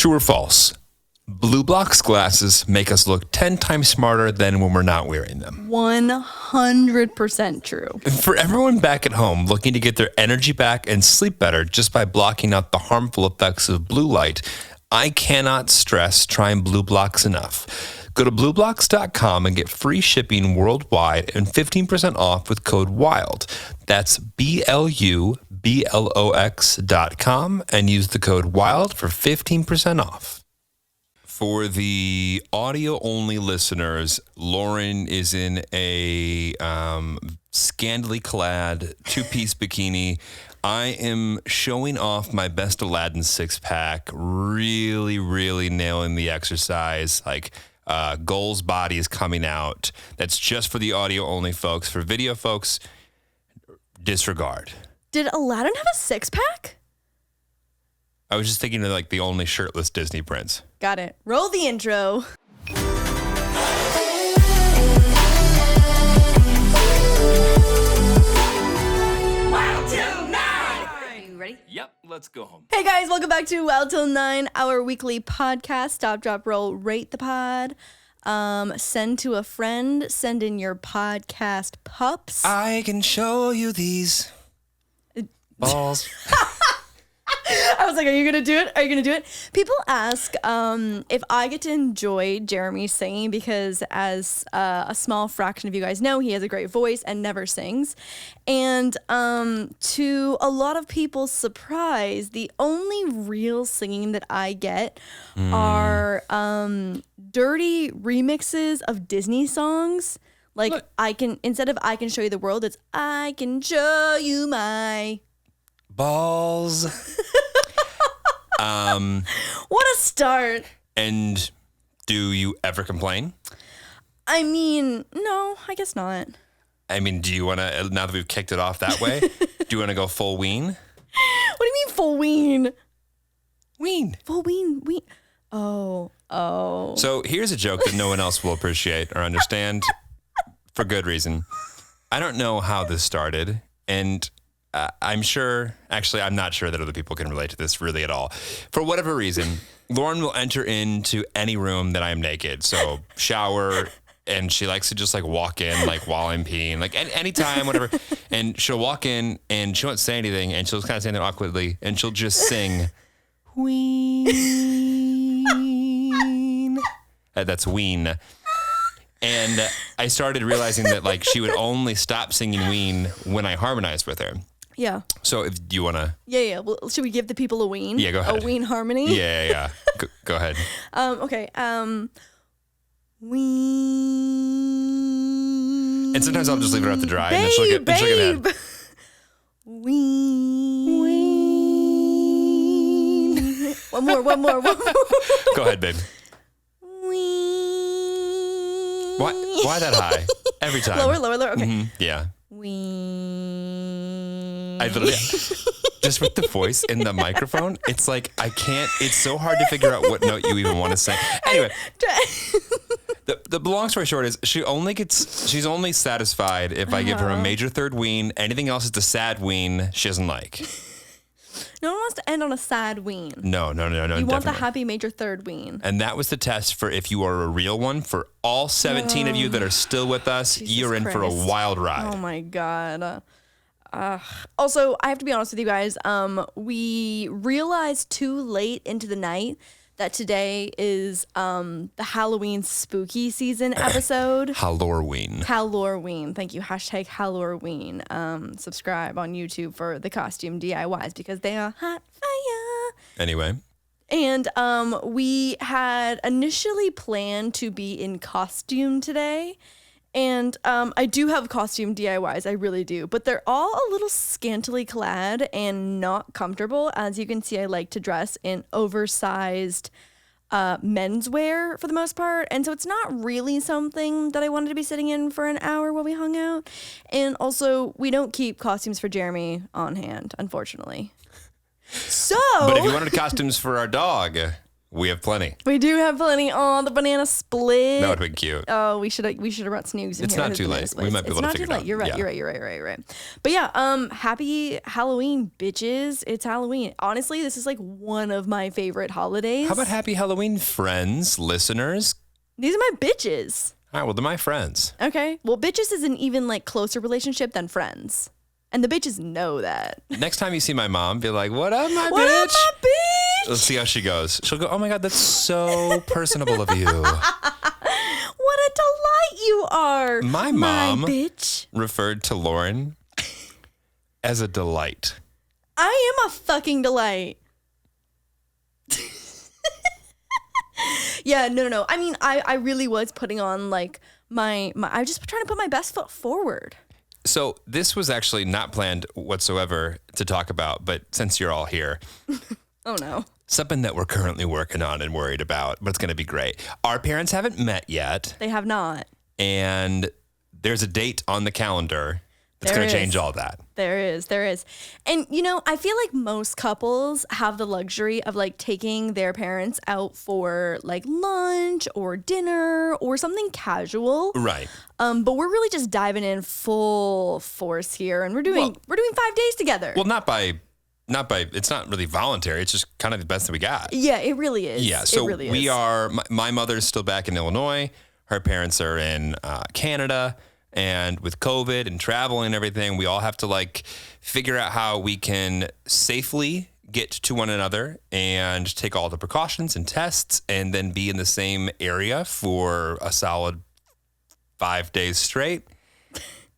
True or false? Blue Block's glasses make us look 10 times smarter than when we're not wearing them. 100% true. For everyone back at home looking to get their energy back and sleep better just by blocking out the harmful effects of blue light, I cannot stress trying Blue Blocks enough. Go to blueblocks.com and get free shipping worldwide and 15% off with code WILD. That's BLUBLOX.com and use the code WILD for 15% off. For the audio-only listeners, Lauren is in a scantily clad two-piece bikini. I am showing off my best Aladdin six-pack, really, really nailing the exercise. Like, Goal's body is coming out. That's just for the audio-only folks. For video folks, disregard. Did Aladdin have a six-pack? I was just thinking of like the only shirtless Disney prince. Got it. Roll the intro. Wild Til 9! Are you ready? Yep, let's go home. Hey guys, welcome back to Wild Til 9, our weekly podcast. Stop, drop, roll, rate the pod. Send to a friend. Send in your podcast pups. I can show you these balls. I was like, are you going to do it? Are you going to do it? People ask if I get to enjoy Jeremy singing because as a small fraction of you guys know, he has a great voice and never sings. And to a lot of people's surprise, the only real singing that I get are dirty remixes of Disney songs. Like, Look. instead of I Can Show You the World, it's I Can Show You My... balls. What a start. And do you ever complain? I mean, no, I guess not. I mean, do you want to, now that we've kicked it off that way, do you want to go full ween? What do you mean full ween? Ween. Full ween. Oh. So here's a joke that no one else will appreciate or understand for good reason. I don't know how this started, and I'm not sure that other people can relate to this really at all. For whatever reason, Lauren will enter into any room that I'm naked. So shower, and she likes to just like walk in like while I'm peeing, like anytime, whatever. And she'll walk in and she won't say anything, and she'll kind of stand there awkwardly, and she'll just sing, ween. That's ween. And I started realizing that like she would only stop singing ween when I harmonized with her. Yeah. So if you want to... Yeah. Well, should we give the people a ween? Yeah, go ahead. A ween harmony? Yeah. Go ahead. Okay. Ween. And sometimes I'll just leave her out to dry. Babe, and then she'll get mad. Ween. One more. Go ahead, babe. Ween. Why that high? Every time. Lower. Okay. Mm-hmm. Yeah. Ween. I literally... Just with the voice in the microphone, it's like I can't... It's so hard to figure out what note you even want to sing. Anyway... The long story short is she's only satisfied if I give her a major third ween. Anything else is a sad ween she doesn't like. No one wants to end on a sad ween. No. You want definitely. the happy major third ween. And that was the test for if you are a real one. For all 17 of you that are still with us, Jesus you're in for a Christ. wild ride. Oh my God. Also, I have to be honest with you guys. We realized too late into the night that today is the Halloween spooky season episode. Halloween. Thank you. #Halloween. Subscribe on YouTube for the costume DIYs because they are hot fire. Anyway. And we had initially planned to be in costume today. And I do have costume DIYs, I really do. But they're all a little scantily clad and not comfortable. As you can see, I like to dress in oversized menswear for the most part. And so it's not really something that I wanted to be sitting in for an hour while we hung out. And also, we don't keep costumes for Jeremy on hand, unfortunately. So... But if you wanted costumes for our dog... We have plenty. We do have plenty. Oh, the banana split. That would have been cute. Oh, we should have brought Snoogs in It's here. not His too banana late. splits. We might be able to figure it out. You're right. Yeah. You're right. But yeah, happy Halloween, bitches. It's Halloween. Honestly, this is like one of my favorite holidays. How about happy Halloween, friends, listeners? These are my bitches. All right, well, they're my friends. Okay. Well, bitches is an even like closer relationship than friends. And the bitches know that. Next time you see my mom, be like, what up, my What bitch? up, my bitch? Let's see how she goes. She'll go, oh my God, that's so personable of you. What a delight you are. My mom bitch. referred to Lauren as a delight. I am a fucking delight. Yeah, no. I mean, I really was putting on like my I was just trying to put my best foot forward. So this was actually not planned whatsoever to talk about, but since you're all here, Oh no. something that we're currently working on and worried about, but it's going to be great. Our parents haven't met yet, They have not. and there's a date on the calendar that's There going to is. change all that. There is. And you know, I feel like most couples have the luxury of like taking their parents out for like lunch or dinner or something casual. Right. But we're really just diving in full force here, and we're doing 5 days together. Well, not by, it's not really voluntary. It's just kind of the best that we got. Yeah, it really is. Yeah. So it really we is. are, my mother's still back in Illinois. Her parents are in Canada. And with COVID and travel and everything, we all have to like figure out how we can safely get to one another and take all the precautions and tests and then be in the same area for a solid 5 days straight.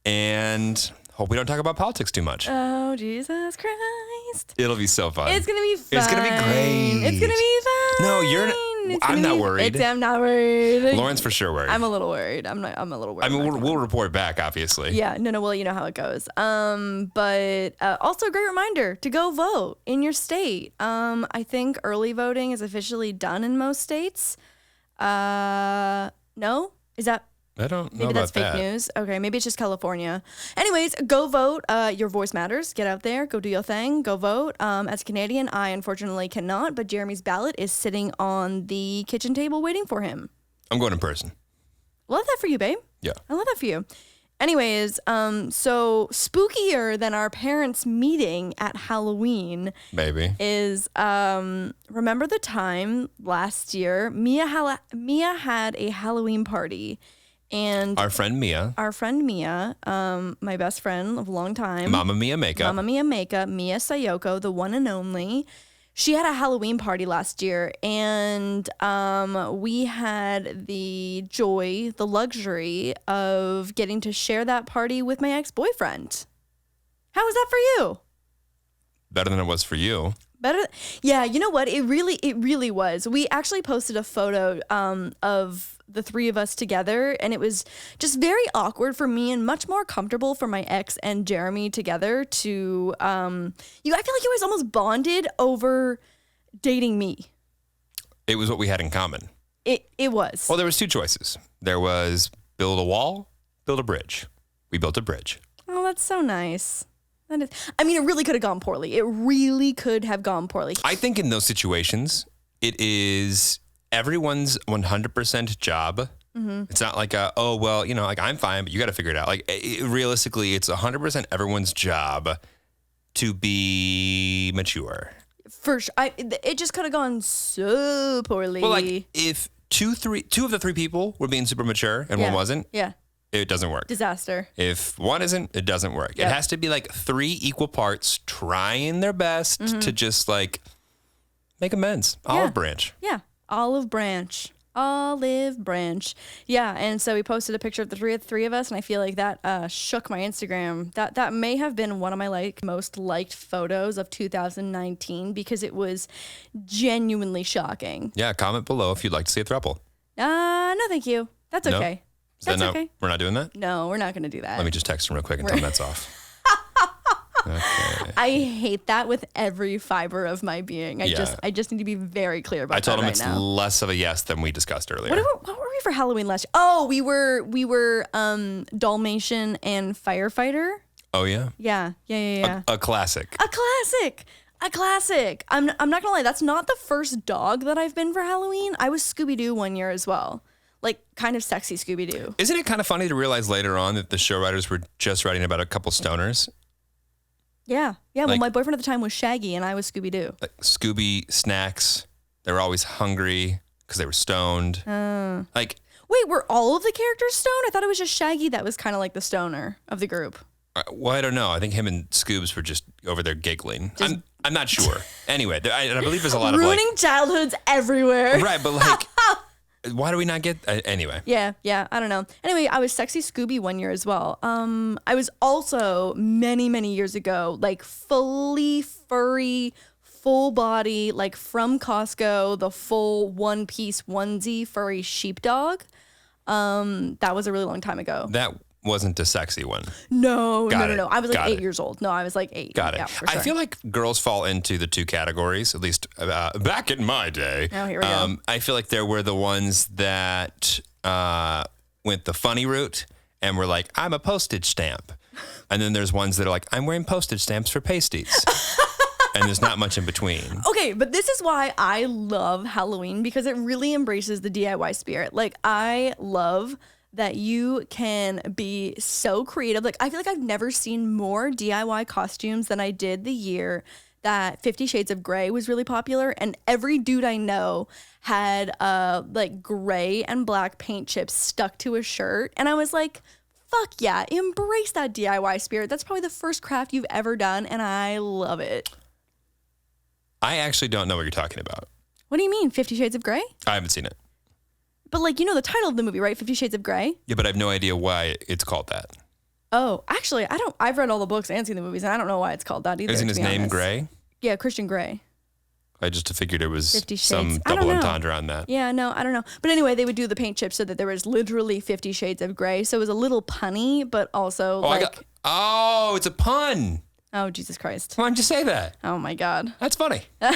And hope we don't talk about politics too much. Oh, Jesus Christ. It'll be so fun. It's going to be fun. It's going to be great. It's going to be fun. No, I'm not worried. I'm not worried. Lauren's for sure worried. I'm a little worried. I'm a little worried. I mean, about we'll report back, obviously. Yeah, no, well, you know how it goes. But also a great reminder to go vote in your state. I think early voting is officially done in most states. No? Is that? I don't know Maybe about that's fake that. news. Okay, maybe it's just California. Anyways, go vote. Your voice matters. Get out there. Go do your thing. Go vote. As a Canadian, I unfortunately cannot, but Jeremy's ballot is sitting on the kitchen table waiting for him. I'm going in person. Love that for you, babe. Yeah. I love that for you. Anyways, so spookier than our parents' meeting at Halloween Maybe. is remember the time last year Mia had a Halloween party, and Our friend Mia. my best friend of a long time, Mama Mia makeup. Mia Sayoko, the one and only. She had a Halloween party last year, and we had the joy, the luxury of getting to share that party with my ex-boyfriend. How was that for you? Better than it was for you. Better? Yeah, you know what? It really was. We actually posted a photo of the three of us together, and it was just very awkward for me and much more comfortable for my ex and Jeremy together to I feel like you guys almost bonded over dating me. It was what we had in common. It was. Well, there was two choices. There was build a wall, build a bridge. We built a bridge. Oh, that's so nice. That is, I mean, it really could have gone poorly. It really could have gone poorly. I think in those situations, it is everyone's 100% job. Mm-hmm. It's not like like I'm fine, but you got to figure it out. Like realistically, it's 100% everyone's job to be mature. For sure. It just could have gone so poorly. Well, like if two of the three people were being super mature and one wasn't, Yeah. it doesn't work. Disaster. If one isn't, it doesn't work. Yep. It has to be like 3 equal parts trying their best to just like make amends. Olive branch. Yeah. Olive branch. Yeah. And so we posted a picture of the three of us, and I feel like that shook my Instagram. That may have been one of my most liked photos of 2019 because it was genuinely shocking. Yeah, comment below if you'd like to see a throuple. No, thank you. That's No? okay. Is that That's okay. We're not doing that? No, we're not going to do that. Let me just text him real quick and tell him that's off. Okay. I hate that with every fiber of my being. I just need to be very clear about I told that him right it's now. less of a yes than we discussed earlier. What were we for Halloween last year? Oh, we were Dalmatian and firefighter. Oh, yeah? Yeah. A classic. A classic. A classic. I'm not gonna lie, that's not the first dog that I've been for Halloween. I was Scooby-Doo one year as well. Like, kind of sexy Scooby-Doo. Isn't it kind of funny to realize later on that the show writers were just writing about a couple stoners? Yeah. Yeah, well, Like- my boyfriend at the time was Shaggy, and I was Scooby-Doo. Like Scooby snacks. They were always hungry because they were stoned. Like, Wait, were all of the characters stoned? I thought it was just Shaggy that was kind of like the stoner of the group. well, I don't know. I think him and Scoobs were just over there giggling. I'm not sure. Anyway, I believe there's a lot of Ruining childhoods everywhere. Right, but like, why do we not get anyway? Yeah, I don't know. Anyway, I was sexy Scooby one year as well. I was also many years ago, like fully furry, full body, like from Costco, the full one-piece onesie furry sheepdog. That was a really long time ago. That wasn't a sexy one. No. Got it. I was like Got 8 it. years old. No, I was like 8. Got it. Yeah, for sure. I feel like girls fall into the two categories, at least back in my day. Oh, here we go. I feel like there were the ones that went the funny route and were like, I'm a postage stamp. And then there's ones that are like, I'm wearing postage stamps for pasties. And there's not much in between. Okay, but this is why I love Halloween, because it really embraces the DIY spirit. Like, I love that you can be so creative. Like, I feel like I've never seen more DIY costumes than I did the year that 50 Shades of Grey was really popular. And every dude I know had like gray and black paint chips stuck to a shirt. And I was like, fuck yeah, embrace that DIY spirit. That's probably the first craft you've ever done, and I love it. I actually don't know what you're talking about. What do you mean, 50 Shades of Grey? I haven't seen it. But like, you know the title of the movie, right? 50 Shades of Grey? Yeah, but I have no idea why it's called that. Oh, actually, I've read all the books and seen the movies, and I don't know why it's called that either. Isn't to his be name honest. Gray? Yeah, Christian Grey. I just figured it was 50 some Shades. I don't double know. entendre on that. Yeah, no, I don't know. But anyway, they would do the paint chips so that there was literally 50 Shades of Grey. So it was a little punny, but also it's a pun. oh, Jesus Christ. Why didn't you say that? Oh my God. That's funny. I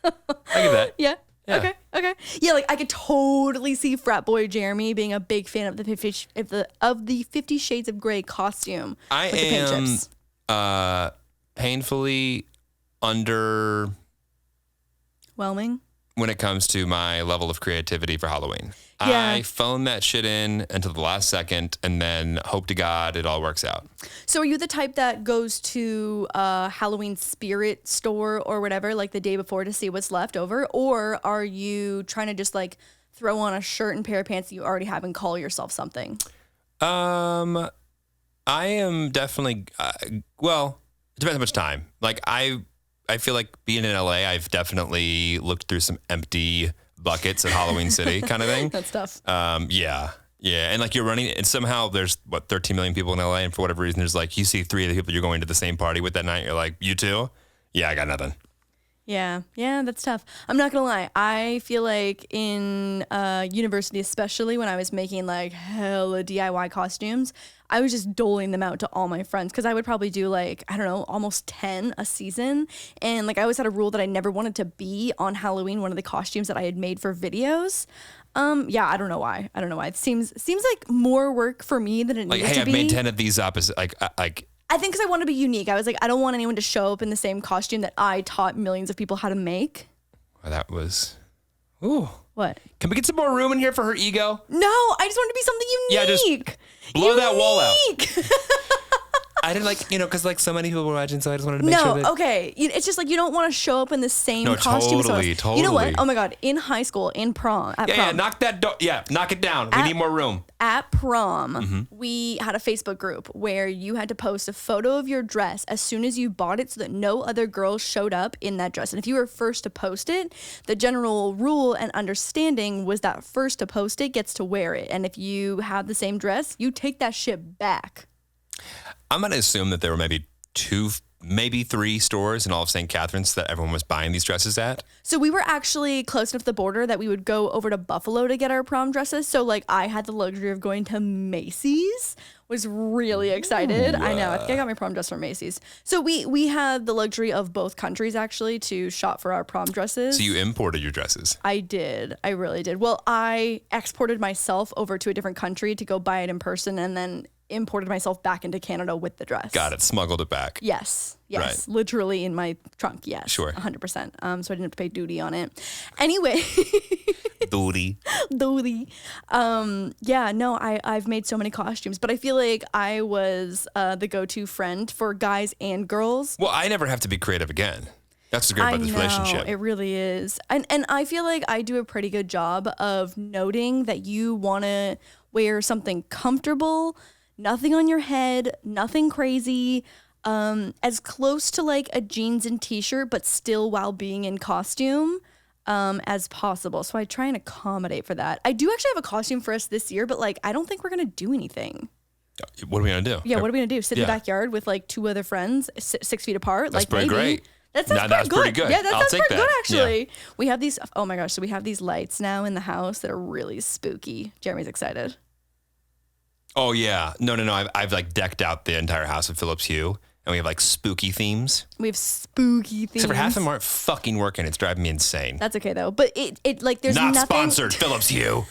get that. Yeah. Yeah. Okay. Yeah, like I could totally see frat boy Jeremy being a big fan of the 50 Shades of Grey costume. I with the paint am chips. painfully underwhelming when it comes to my level of creativity for Halloween. Yeah. I phone that shit in until the last second and then hope to God it all works out. So are you the type that goes to a Halloween spirit store or whatever, like the day before to see what's left over? Or are you trying to just like throw on a shirt and pair of pants that you already have and call yourself something? I am definitely, well, it depends how much time. Like I feel like being in LA, I've definitely looked through some empty buckets at Halloween City kind of thing. That's tough. Yeah. And like you're running and somehow there's 13 million people in LA. And for whatever reason, there's like, you see 3 of the people you're going to the same party with that night. You're like, you too? Yeah, I got nothing. Yeah, that's tough. I'm not gonna lie. I feel like in university, especially when I was making like hella DIY costumes, I was just doling them out to all my friends because I would probably do like, I don't know, almost 10 a season. And like I always had a rule that I never wanted to be on Halloween one of the costumes that I had made for videos. Yeah, I don't know why. It seems like more work for me than it Like, needs hey, to I've be. made 10 of these opposite, like, I think because I want to be unique. I was like, I don't want anyone to show up in the same costume that I taught millions of people how to make. well, that was, ooh. What? Can we get some more room in here for her ego? No, I just want to be something unique. Yeah, just blow that wall out. Unique. I didn't like, because like so many people were watching, so I just wanted to make sure that. No, okay. It's just like you don't want to show up in the same No, costume. totally. You know what? Oh my God. In high school, at prom. Knock that door. Yeah, knock it down. We need more room. At prom, Mm-hmm. we had a Facebook group where you had to post a photo of your dress as soon as you bought it so that no other girls showed up in that dress. And if you were first to post it, the general rule and understanding was that first to post it gets to wear it. And if you have the same dress, you take that shit back. I'm going to assume that there were maybe 2, maybe 3 stores in all of St. Catharines that everyone was buying these dresses at. So we were actually close enough to the border that we would go over to Buffalo to get our prom dresses. So like I had the luxury of going to Macy's, was really excited. I know, I think I got my prom dress from Macy's. So we had the luxury of both countries actually to shop for our prom dresses. So you imported your dresses. I did. I really did. Well, I exported myself over to a different country to go buy it in person and then imported myself back into Canada with the dress. Got it. Smuggled it back. Yes. Right. Literally in my trunk. Yes. Sure. 100%. So I didn't have to pay duty on it. Anyway. Duty. Yeah, no, I've made so many costumes, but I feel like I was the go-to friend for guys and girls. Well, I never have to be creative again. That's what's great about this relationship. It really is. And I feel like I do a pretty good job of noting that you want to wear something comfortable, nothing on your head, nothing crazy, as close to like a jeans and t-shirt, but still while being in costume as possible. So I try and accommodate for that. I do actually have a costume for us this year, but like I don't think we're going to do anything. What are we going to do? Yeah, what are we going to do? Sit in the backyard with like 2 other friends, 6 feet apart? That's like pretty maybe. great. That sounds pretty good. Yeah, that I'll sounds take pretty good that. actually. Yeah. We have these, oh my gosh, so we have these lights now in the house that are really spooky. Jeremy's excited. Oh, yeah. No. I've like decked out the entire house with Philips Hue, and we have like spooky themes. We have spooky themes. Except for half of them aren't fucking working. It's driving me insane. That's okay though. But it like there's Not nothing. sponsored, Philips Hue.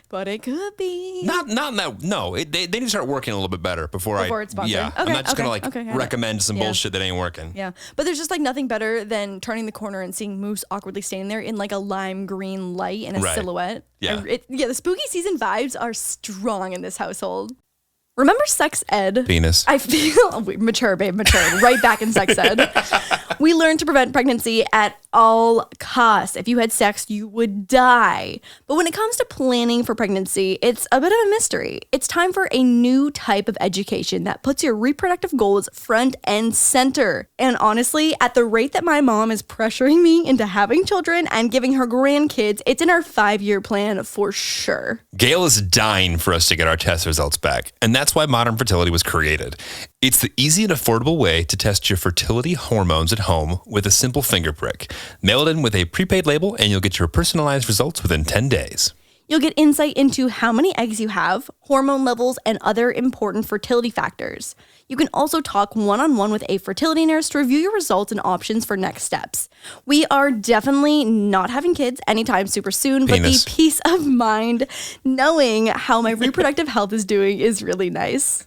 But it could be. Not in that. No, they need to start working a little bit better before it's sponsored. Yeah, Okay, I'm not just okay, gonna recommend some bullshit that ain't working. Yeah, but there's just like nothing better than turning the corner and seeing Moose awkwardly standing there in like a lime green light and a silhouette. Yeah. The spooky season vibes are strong in this household. Remember sex ed? Penis. I feel mature, babe, mature. Right back in sex ed. We learned to prevent pregnancy at all costs. If you had sex, you would die. But when it comes to planning for pregnancy, it's a bit of a mystery. It's time for a new type of education that puts your reproductive goals front and center. And honestly, at the rate that my mom is pressuring me into having children and giving her grandkids, it's in our 5-year plan for sure. Gail is dying for us to get our test results back, and that's why Modern Fertility was created. It's the easy and affordable way to test your fertility hormones at home with a simple finger prick. Mail it in with a prepaid label, and you'll get your personalized results within 10 days. You'll get insight into how many eggs you have, hormone levels, and other important fertility factors. You can also talk one-on-one with a fertility nurse to review your results and options for next steps. We are definitely not having kids anytime super soon, but the peace of mind knowing how my reproductive health is doing is really nice.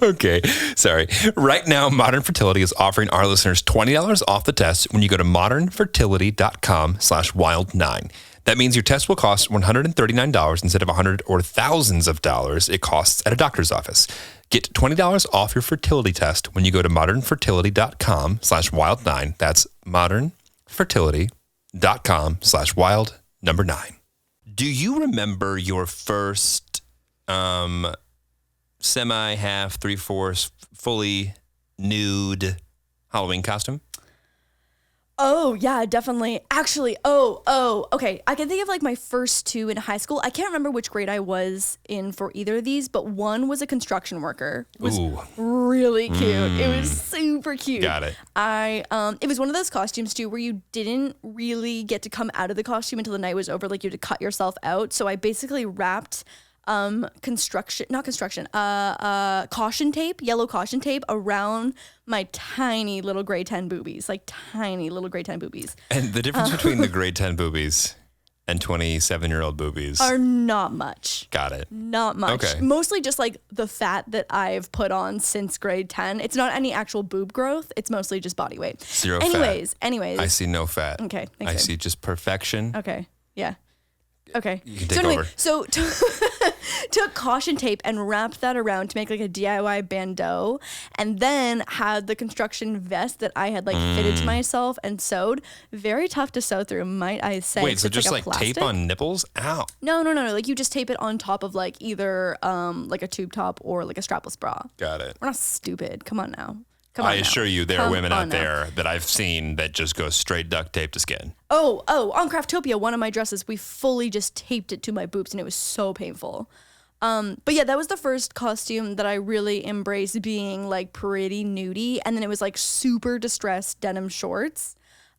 Okay, sorry. Right now, Modern Fertility is offering our listeners $20 off the test when you go to modernfertility.com/wild9. That means your test will cost $139 instead of $100 or thousands of dollars it costs at a doctor's office. Get $20 off your fertility test when you go to modernfertility.com/wild9. That's modernfertility.com/wild9. Do you remember your first semi, half, 3/4, fully nude Halloween costume? Oh, yeah, definitely. Actually, okay. I can think of like my first 2 in high school. I can't remember which grade I was in for either of these, but one was a construction worker. It was really cute. It was super cute. Got it. It was one of those costumes too where you didn't really get to come out of the costume until the night was over. Like you had to cut yourself out. So I basically wrapped caution tape, yellow caution tape around my tiny little grade 10 boobies, like tiny little grade 10 boobies. And the difference between the grade 10 boobies and 27-year-old boobies are not much. Got it. Not much. Okay. Mostly just like the fat that I've put on since grade 10. It's not any actual boob growth. It's mostly just body weight. Zero fat. Anyways. I see no fat. Okay. I see just perfection. Okay. Yeah. Okay. You can take over. So took caution tape and wrapped that around to make like a DIY bandeau, and then had the construction vest that I had like fitted to myself and sewed. Very tough to sew through, might I say. Wait, so just like plastic. tape on nipples? Ow. No. Like you just tape it on top of like either like a tube top or like a strapless bra. Got it. We're not stupid. Come on now. I assure you there are women out there that I've seen that just go straight duct tape to skin. Oh, on Craftopia, one of my dresses, we fully just taped it to my boobs and it was so painful. But yeah, that was the first costume that I really embraced being like pretty nudie. And then it was like super distressed denim shorts.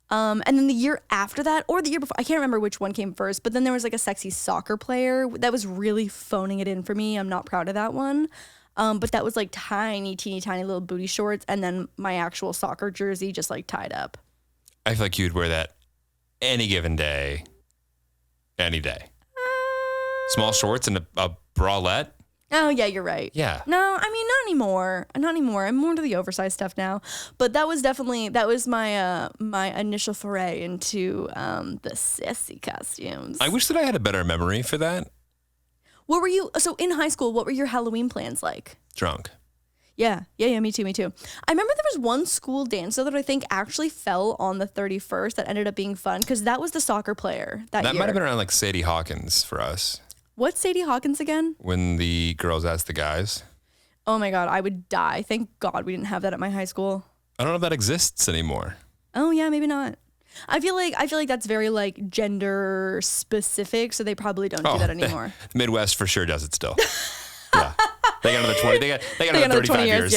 And then the year after that, or the year before, I can't remember which one came first, but then there was like a sexy soccer player that was really phoning it in for me. I'm not proud of that one. But that was like teeny tiny little booty shorts, and then my actual soccer jersey just like tied up. I feel like you'd wear that any given day, any day. Small shorts and a bralette. Oh, yeah, you're right. Yeah. No, I mean, not anymore. Not anymore. I'm more into the oversized stuff now. But that was my my initial foray into the sissy costumes. I wish that I had a better memory for that. What were you, so in high school, what were your Halloween plans like? Drunk. Yeah, me too. I remember there was one school dance though that I think actually fell on the 31st that ended up being fun because that was the soccer player that year. That might have been around like Sadie Hawkins for us. What's Sadie Hawkins again? When the girls asked the guys. Oh my God, I would die. Thank God we didn't have that at my high school. I don't know if that exists anymore. Oh yeah, maybe not. I feel like that's very like gender specific, so they probably don't do that anymore. The Midwest for sure does it still. Yeah. They got another 20. They got another 35 years.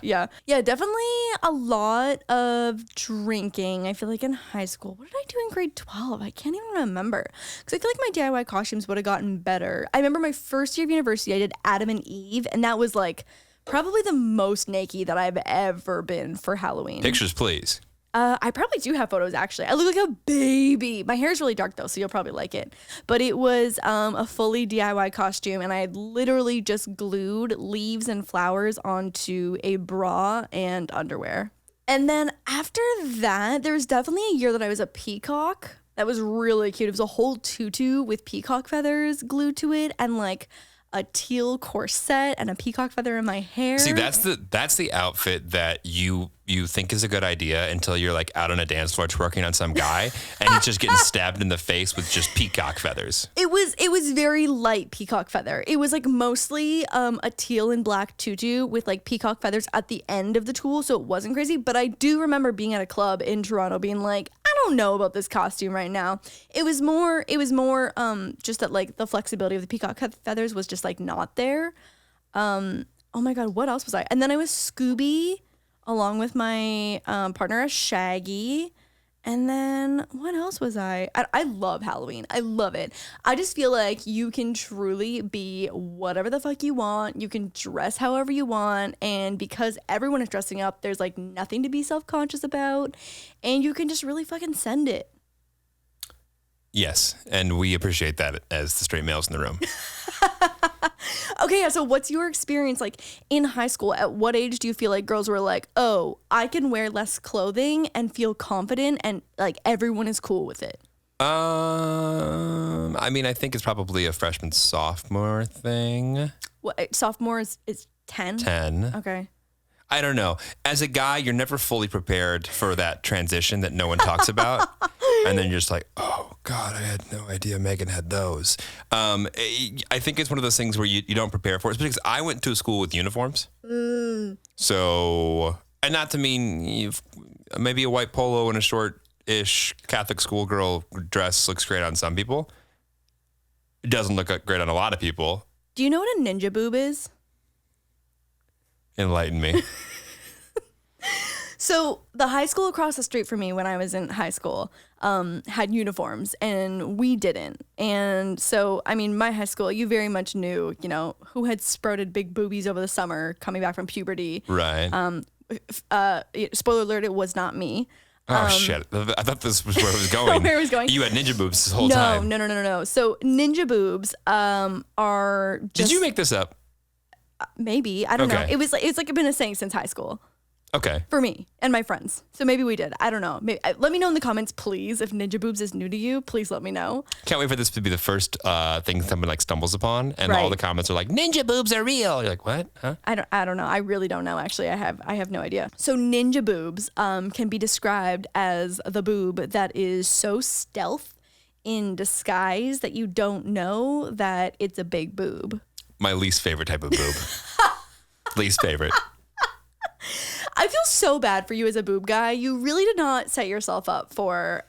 Yeah, definitely a lot of drinking. I feel like in high school. What did I do in grade 12? I can't even remember. Because I feel like my DIY costumes would have gotten better. I remember my first year of university, I did Adam and Eve, and that was like probably the most naked that I've ever been for Halloween. Pictures, please. I probably do have photos, actually. I look like a baby. My hair is really dark, though, so you'll probably like it. But it was a fully DIY costume, and I had literally just glued leaves and flowers onto a bra and underwear. And then after that, there was definitely a year that I was a peacock. That was really cute. It was a whole tutu with peacock feathers glued to it and, like, a teal corset and a peacock feather in my hair. See, that's the outfit that you think is a good idea until you're like out on a dance floor twerking on some guy and he's just getting stabbed in the face with just peacock feathers. It was very light peacock feather. It was like mostly a teal and black tutu with like peacock feathers at the end of the tulle, so it wasn't crazy. But I do remember being at a club in Toronto being like, I don't know about this costume right now. It was more just that like the flexibility of the peacock feathers was just like not there. Oh my God, what else was I? And then I was Scooby along with my partner as Shaggy. And then what else was I love Halloween. I love it. I just feel like you can truly be whatever the fuck you want. You can dress however you want. And because everyone is dressing up, there's like nothing to be self-conscious about. And you can just really fucking send it. Yes. And we appreciate that as the straight males in the room. Okay, yeah, so what's your experience like in high school? At what age do you feel like girls were like, oh, I can wear less clothing and feel confident and like everyone is cool with it? I mean, I think it's probably a freshman sophomore thing. What, sophomore is 10? 10. Okay. I don't know. As a guy, you're never fully prepared for that transition that no one talks about. And then you're just like, oh, God, I had no idea Megan had those. I think it's one of those things where you don't prepare for it. It's because I went to a school with uniforms. So, and not to mean maybe a white polo and a short-ish Catholic schoolgirl dress looks great on some people. It doesn't look great on a lot of people. Do you know what a ninja boob is? Enlighten me. So the high school across the street from me when I was in high school had uniforms and we didn't. And so, I mean, my high school, you very much knew, you know, who had sprouted big boobies over the summer coming back from puberty. Right. Spoiler alert, it was not me. Oh, shit. I thought this was where it was going. Where it was going. You had ninja boobs this whole time. No. So ninja boobs are just... Did you make this up? Maybe. I don't know. It's like I've been saying since high school. Okay. For me and my friends. So maybe we did. I don't know. Maybe, let me know in the comments, please. If ninja boobs is new to you, please let me know. Can't wait for this to be the first thing someone like stumbles upon, and right. all the comments are like, "Ninja boobs are real." You're like, "What? Huh?" I don't know. I really don't know. Actually, I have no idea. So ninja boobs can be described as the boob that is so stealth in disguise that you don't know that it's a big boob. My least favorite type of boob. Least favorite. I feel so bad for you as a boob guy. You really did not set yourself up for,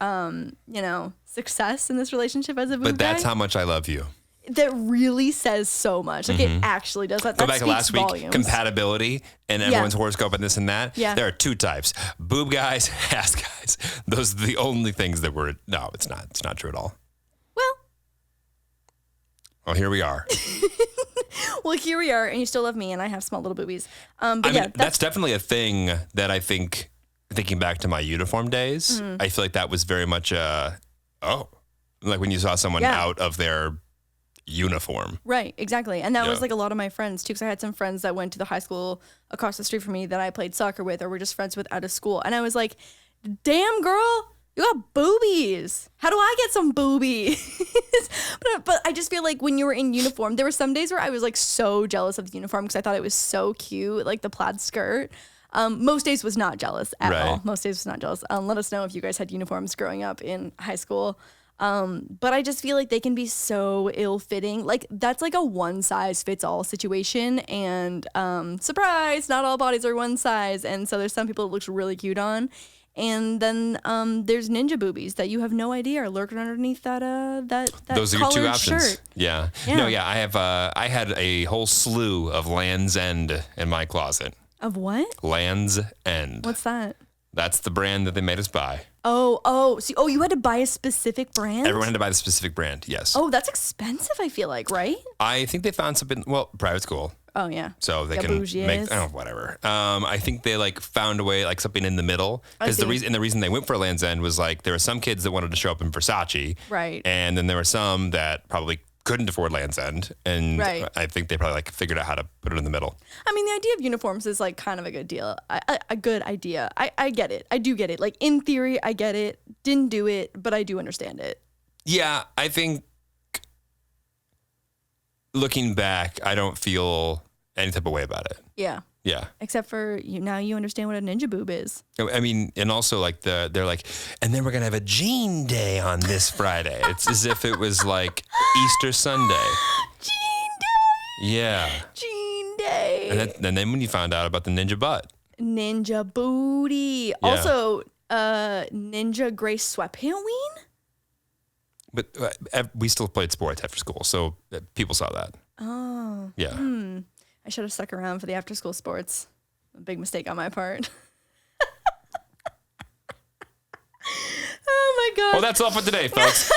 success in this relationship as a boob guy. But that's how much I love you. That really says so much. Like it actually does. That Go back to last week, volumes. Compatibility and everyone's horoscope and this and that. Yeah. There are two types: boob guys, ass guys. Those are the only things that were. No, it's not. It's not true at all. Well, here we are. Well, here we are, and you still love me, and I have small little boobies. That's definitely a thing that I think, thinking back to my uniform days, I feel like that was very much like when you saw someone out of their uniform. Right, exactly. And that Yeah. was like a lot of my friends too, because I had some friends that went to the high school across the street from me that I played soccer with or were just friends with out of school. And I was like, damn, girl, you got boobies. How do I get some boobies? but I just feel like when you were in uniform, there were some days where I was like so jealous of the uniform because I thought it was so cute, like the plaid skirt. Most days was not jealous at all. Most days was not jealous. Let us know if you guys had uniforms growing up in high school. But I just feel like they can be so ill-fitting. Like that's like a one-size-fits-all situation. And surprise, not all bodies are one size. And so there's some people it looks really cute on. And then there's ninja boobies that you have no idea are lurking underneath that Those are your two collared options. shirt. Yeah. Yeah. No, yeah. I had a whole slew of Land's End in my closet. Of what? Land's End. What's that? That's the brand that they made us buy. So you had to buy a specific brand? Everyone had to buy the specific brand. Yes. Oh, that's expensive, I feel like, right? I think they found something. Well, private school. Oh, yeah. So they Yeah, can bougie make is. whatever. I think they like found a way like something in the middle because the reason they went for Land's End was like there were some kids that wanted to show up in Versace, Right. And then there were some that probably couldn't afford Land's End, and Right. I think they probably like figured out how to put it in the middle. I mean, the idea of uniforms is like kind of a good deal. A good idea. I get it. I do get it. Like in theory, I get it. Didn't do it, but I do understand it. Yeah, I think looking back, I don't feel any type of way about it. Yeah. Yeah. Except for now you understand what a ninja boob is. I mean, and also like they're like, and then we're gonna have a jean day on this Friday. It's as if it was like Easter Sunday. Jean day. Yeah. Jean day. And then when you found out about the ninja butt. Ninja booty. Yeah. Also, ninja gray sweatpant ween. But we still played sports after school, so people saw that. Oh. Yeah. I should have stuck around for the after school sports. A big mistake on my part. Oh my god. Well, that's all for today, folks.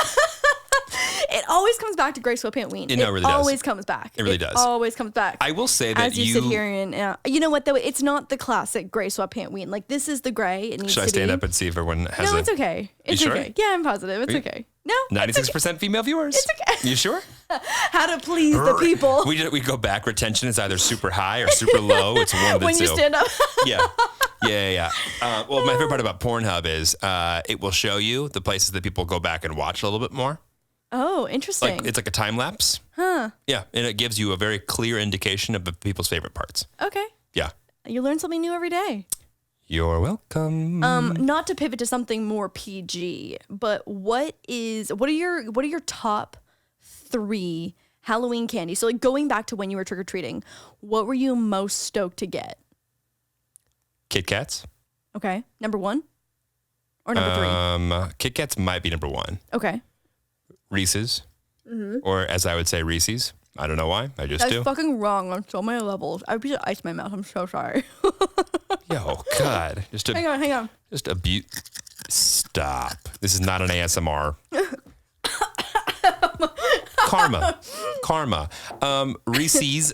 It always comes back to gray sweatpant ween. It really does. Always comes back. It really does. Always comes back. I will say that as you sit here and you know what though, it's not the classic gray sweatpant ween. Like this is the gray. It needs Should I to stand be. up and see if everyone has No, it's okay. It's sure? okay. Yeah, I'm positive. It's okay. No, 96% female viewers. It's okay. You sure? How to please the people We go back. Retention is either super high or super low. It's one of the when two. you stand up. Yeah. Well, my favorite part about Pornhub is it will show you the places that people go back and watch a little bit more. Oh, interesting. Like it's like a time lapse. Huh. Yeah, and it gives you a very clear indication of the people's favorite parts. Okay. Yeah. You learn something new every day. You're welcome. Not to pivot to something more PG, but what are your top 3 Halloween candy? So like going back to when you were trick-or-treating, what were you most stoked to get? Kit Kats. Okay. Number 1 or number 3? Kit Kats might be number 1. Okay. Reese's, or as I would say, Reese's. I don't know why. I just That's do. fucking wrong on so many levels. I piece of ice in my mouth. I'm so sorry. Yo, God. Hang on. Just abuse. Stop. This is not an ASMR. Karma. Reese's.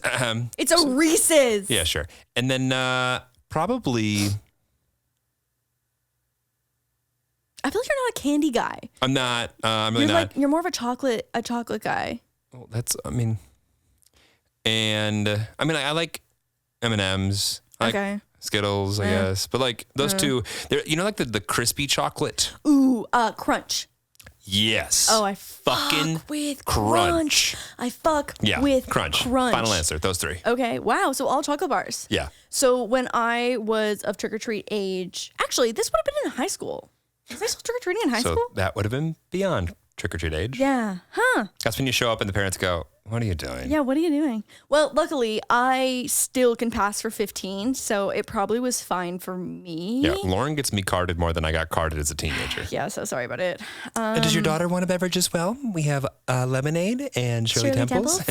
It's a Reese's. Yeah, sure. And then probably. I feel like you're not a candy guy. I'm not. I'm really You're not. you're more of a chocolate guy. Well, I like M&Ms. I like Okay. Skittles, I guess. But like those two, they're like the crispy chocolate. Ooh, crunch. Yes. Oh, I fucking fuck with crunch. I fuck Yeah, with crunch. crunch. Final answer. Those 3. Okay, wow. So all chocolate bars. Yeah. So when I was of trick-or-treat age, actually, this would have been in high school. Was I still trick-or-treating in high So school? that would have been beyond trick or treat age. Yeah. Huh. That's when you show up and the parents go, "What are you doing?" Yeah, what are you doing? Well, luckily, I still can pass for 15, so it probably was fine for me. Yeah. Lauren gets me carded more than I got carded as a teenager. Yeah, so sorry about it. And does your daughter want a beverage as well? We have lemonade and Shirley Temples.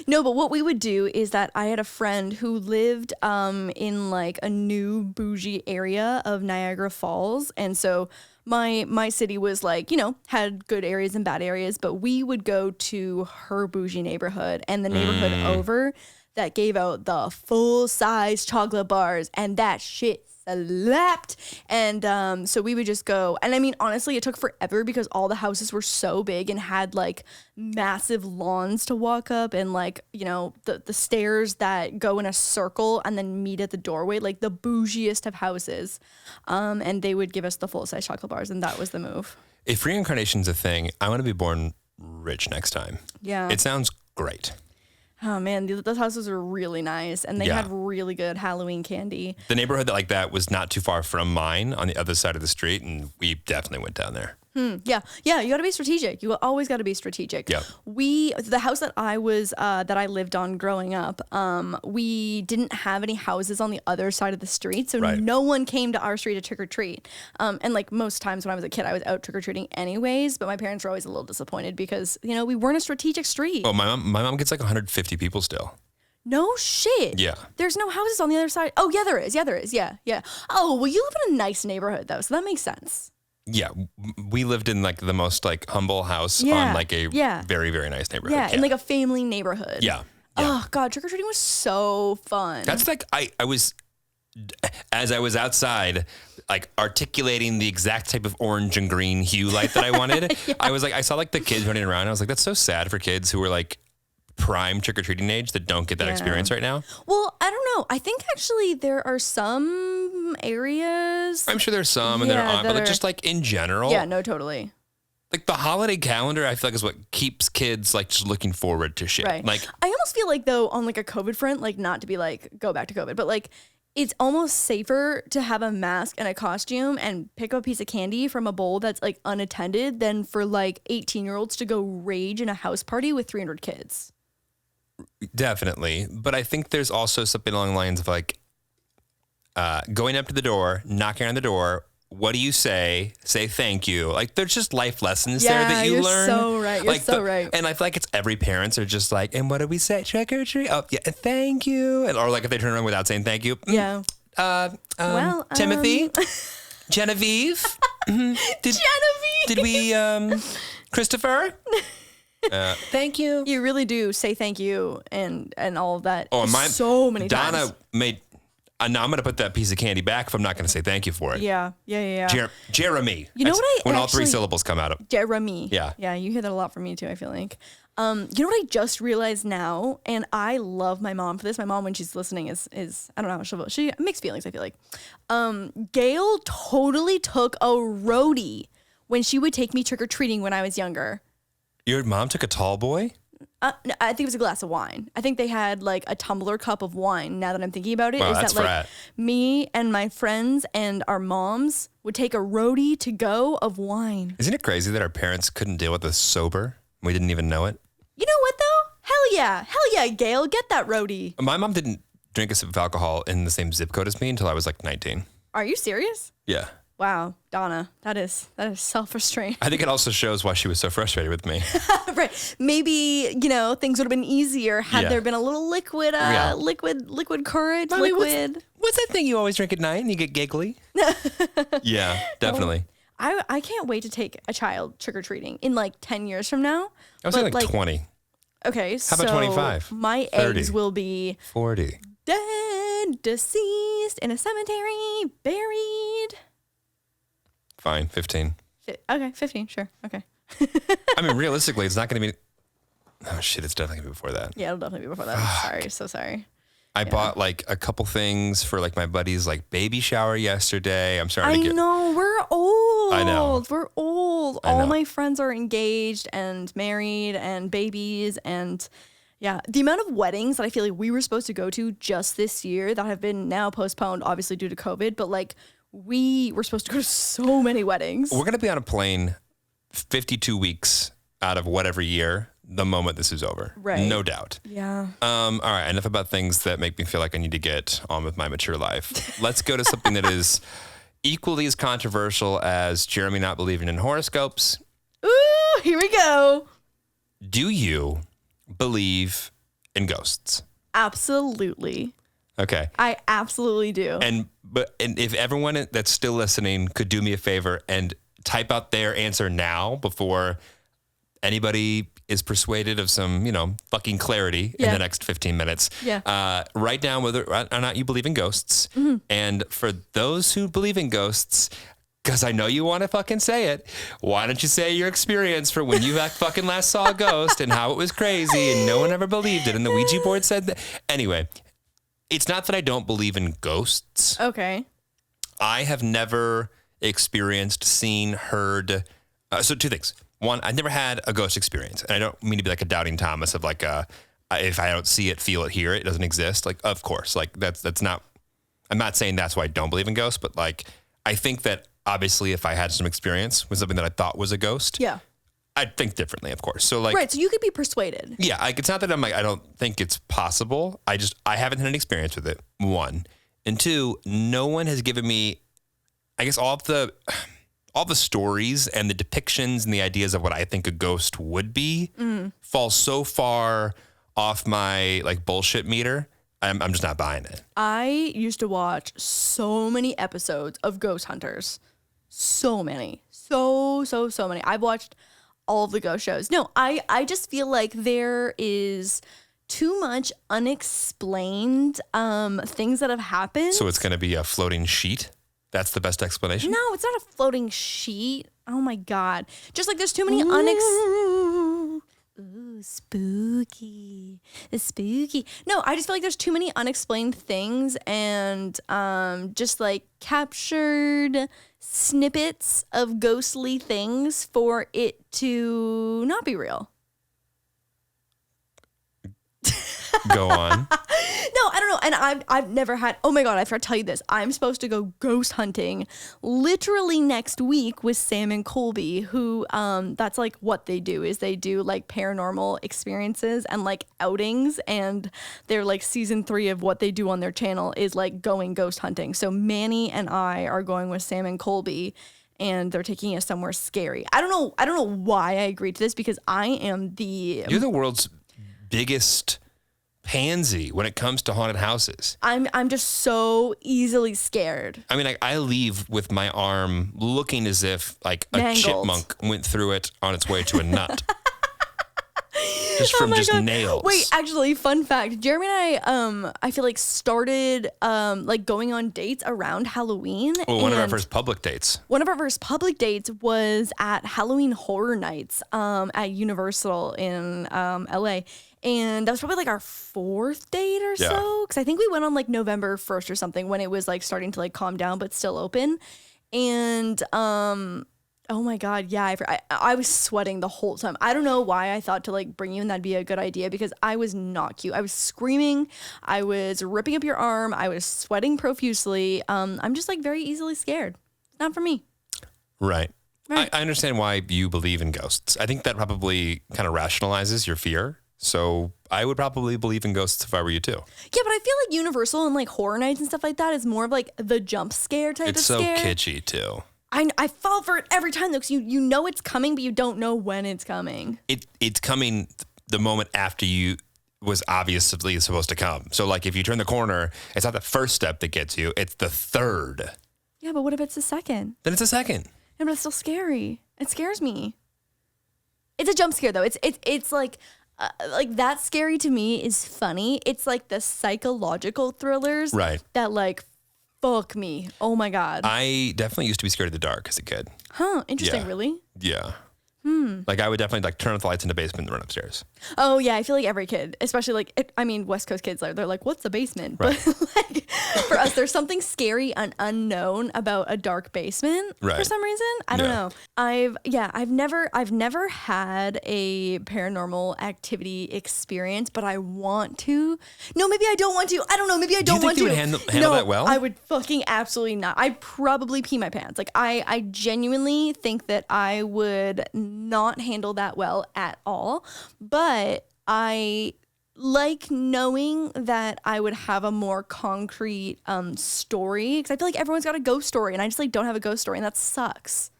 No, but what we would do is that I had a friend who lived in like a new bougie area of Niagara Falls. And so my city was like, had good areas and bad areas, but we would go to her bougie neighborhood and the neighborhood over that gave out the full size chocolate bars. And that shit slept. And so we would just go. And I mean, honestly, it took forever because all the houses were so big and had like massive lawns to walk up and like, you know, the stairs that go in a circle and then meet at the doorway, like the bougiest of houses. And they would give us the full size chocolate bars, and that was the move. If reincarnation's a thing, I want to be born rich next time. Yeah. It sounds great. Oh man, those houses were really nice, and they Yeah. had really good Halloween candy. The neighborhood that like that was not too far from mine on the other side of the street, and we definitely went down there. Yeah, you got to be strategic. You always got to be strategic. Yeah. The house that I lived on growing up, we didn't have any houses on the other side of the street, so Right. no one came to our street to trick or treat. And like most times when I was a kid, I was out trick or treating anyways. But my parents were always a little disappointed because we weren't a strategic street. Oh, my mom gets like 150 people still. No shit. Yeah. There's no houses on the other side. Oh yeah, there is. Yeah. Oh well, you live in a nice neighborhood though, so that makes sense. Yeah, we lived in like the most like humble house Yeah, on like a yeah. very, very nice neighborhood. Yeah, in like a family neighborhood. yeah. Oh god, trick or treating was so fun. That's like I was, as I was outside, like articulating the exact type of orange and green hue light that I wanted. I was like, I saw like the kids running around. I was like, that's so sad for kids who are like prime trick or treating age that don't get that Yeah. experience right now. Well, I don't know. I think actually there are some areas. I'm sure there's some and Yeah, there aren't, but that like are- just like in general, Yeah, no, totally. like the holiday calendar, I feel like is what keeps kids like just looking forward to shit. Right. Like, I almost feel like though on like a COVID front, like not to be like go back to COVID, but like it's almost safer to have a mask and a costume and pick up a piece of candy from a bowl that's like unattended than for like 18-year-olds to go rage in a house party with 300 kids. definitely. But I think there's also something along the lines of like going up to the door, knocking on the door. What do you say? Say thank you. Like there's just life lessons there that you you're learn. so right. You're Like so right. And I feel like it's every parents are just like, and what do we say? Trick or treat? Oh yeah, thank you. And, or like if they turn around without saying thank you. Yeah. Well, Timothy, Genevieve. Did we Christopher? Thank you. You really do say thank you and all of that. Oh, mine. So many Donna times. made. Now I'm gonna put that piece of candy back if I'm not gonna say thank you for it. Yeah. Jeremy. You know That's what I when all three actually- syllables come out. Jeremy. Yeah. Yeah, you hear that a lot from me too, I feel like. You know what I just realized now, and I love my mom for this. My mom, when she's listening, is I don't know, she mixed feelings, I feel like. Gail totally took a roadie when she would take me trick-or-treating when I was younger. Your mom took a tall boy? No, I think it was a glass of wine. I think they had like a tumbler cup of wine. Now that I'm thinking about it, Wow, is that's that like frat. me and my friends and our moms would take a roadie to go of wine. Isn't it crazy that our parents couldn't deal with us sober? We didn't even know it. You know what though? Hell yeah, Gail, get that roadie. My mom didn't drink a sip of alcohol in the same zip code as me until I was like 19. Are you serious? Yeah. Wow, Donna, that is self-restraint. I think it also shows why she was so frustrated with me. Right. Maybe, things would have been easier had Yeah. there been a little liquid Yeah. liquid courage, Mommy, liquid. What's that thing you always drink at night and you get giggly? Yeah, definitely. I can't wait to take a child trick-or-treating in like 10 years from now. I was saying like 20, Okay, How about 25? My 30? eggs will be 40. dead, deceased, in a cemetery, buried. Fine, 15. Okay, 15, sure. Okay. I mean, realistically, it's not going to be. Oh, shit, it's definitely going to be before that. Yeah, it'll definitely be before that. Sorry, so sorry. I bought like a couple things for like my buddy's like baby shower yesterday. I'm starting to get. know, we're old. I know. We're old. I All know. my friends are engaged and married and babies and yeah, the amount of weddings that I feel like we were supposed to go to just this year that have been now postponed, obviously due to COVID, but like we were supposed to go to so many weddings. We're going to be on a plane 52 weeks out of whatever year the moment this is over. Right. No doubt. Yeah. All right. Enough about things that make me feel like I need to get on with my mature life. Let's go to something that is equally as controversial as Jeremy not believing in horoscopes. Ooh, here we go. Do you believe in ghosts? Absolutely. Okay. I absolutely do. And if everyone that's still listening could do me a favor and type out their answer now before anybody is persuaded of some, fucking clarity in the next 15 minutes, write down whether or not you believe in ghosts. Mm-hmm. And for those who believe in ghosts, because I know you want to fucking say it, why don't you say your experience for when you fucking last saw a ghost and how it was crazy and no one ever believed it and the Ouija board said that. Anyway, it's not that I don't believe in ghosts. Okay. I have never experienced, seen, heard. So two things. One, I've never had a ghost experience. And I don't mean to be like a doubting Thomas of like, if I don't see it, feel it, hear it, it doesn't exist. Like, of course, like that's not, I'm not saying that's why I don't believe in ghosts, but like, I think that obviously if I had some experience with something that I thought was a ghost, I'd think differently, of course. So like, right. So you could be persuaded. Yeah. Like, it's not that I'm like, I don't think it's possible. I haven't had an experience with it. One. And two, no one has given me, I guess all the stories and the depictions and the ideas of what I think a ghost would be fall so far off my like bullshit meter. I'm just not buying it. I used to watch so many episodes of Ghost Hunters. So many. So many. I've watched all of the ghost shows. No, I just feel like there is too much unexplained things that have happened. So it's going to be a floating sheet? That's the best explanation? No, it's not a floating sheet. Oh my God. Just like there's too many Ooh, spooky. It's spooky. No, I just feel like there's too many unexplained things and just like captured snippets of ghostly things for it to not be real. Go on. No, I don't know. And I've never had, oh my God, I forgot to tell you this. I'm supposed to go ghost hunting literally next week with Sam and Colby, who that's like what they do is they do like paranormal experiences and like outings. And they're like season 3 of what they do on their channel is like going ghost hunting. So Manny and I are going with Sam and Colby and they're taking us somewhere scary. I don't know why I agreed to this because I am You're the world's biggest pansy when it comes to haunted houses. I'm just so easily scared. I mean, I leave with my arm looking as if like a chipmunk went through it on its way to a nut. Just from nails. Wait, actually, fun fact. Jeremy and I feel like started like going on dates around Halloween. Well, one of our first public dates. One of our first public dates was at Halloween Horror Nights at Universal in LA. And that was probably like our 4th date or so. Because I think we went on like November 1st or something when it was like starting to like calm down but still open. And oh my God, yeah, I was sweating the whole time. I don't know why I thought to like bring you and that'd be a good idea because I was not cute. I was screaming. I was ripping up your arm. I was sweating profusely. I'm just like very easily scared. Not for me. Right. I understand why you believe in ghosts. I think that probably kind of rationalizes your fear. So I would probably believe in ghosts if I were you too. Yeah, but I feel like Universal and like Horror Nights and stuff like that is more of like the jump scare type of scare. It's so kitschy too. I fall for it every time though, because you know it's coming, but you don't know when it's coming. It's coming the moment after you was obviously supposed to come. So like if you turn the corner, it's not the first step that gets you, it's the third. Yeah, but what if it's the second? Then it's a second. Yeah, but it's still scary. It scares me. It's a jump scare though. It's like that scary to me is funny. It's like the psychological thrillers that like fuck me. Oh my God. I definitely used to be scared of the dark as a kid. Huh. Interesting. Yeah. Really? Yeah. Like I would definitely like turn off the lights in the basement and run upstairs. Oh yeah, I feel like every kid, especially like West Coast kids, they're like, "What's the basement?" Right. But like for us, there's something scary and unknown about a dark basement for some reason. I don't know. I've never had a paranormal activity experience, but I want to. No, maybe I don't want to. I don't know. Maybe I don't want to. Do you think you would handle that well? I would fucking absolutely not. I'd probably pee my pants. Like I genuinely think that I would not handle that well at all, but I like knowing that I would have a more concrete story because I feel like everyone's got a ghost story and I just like don't have a ghost story and that sucks.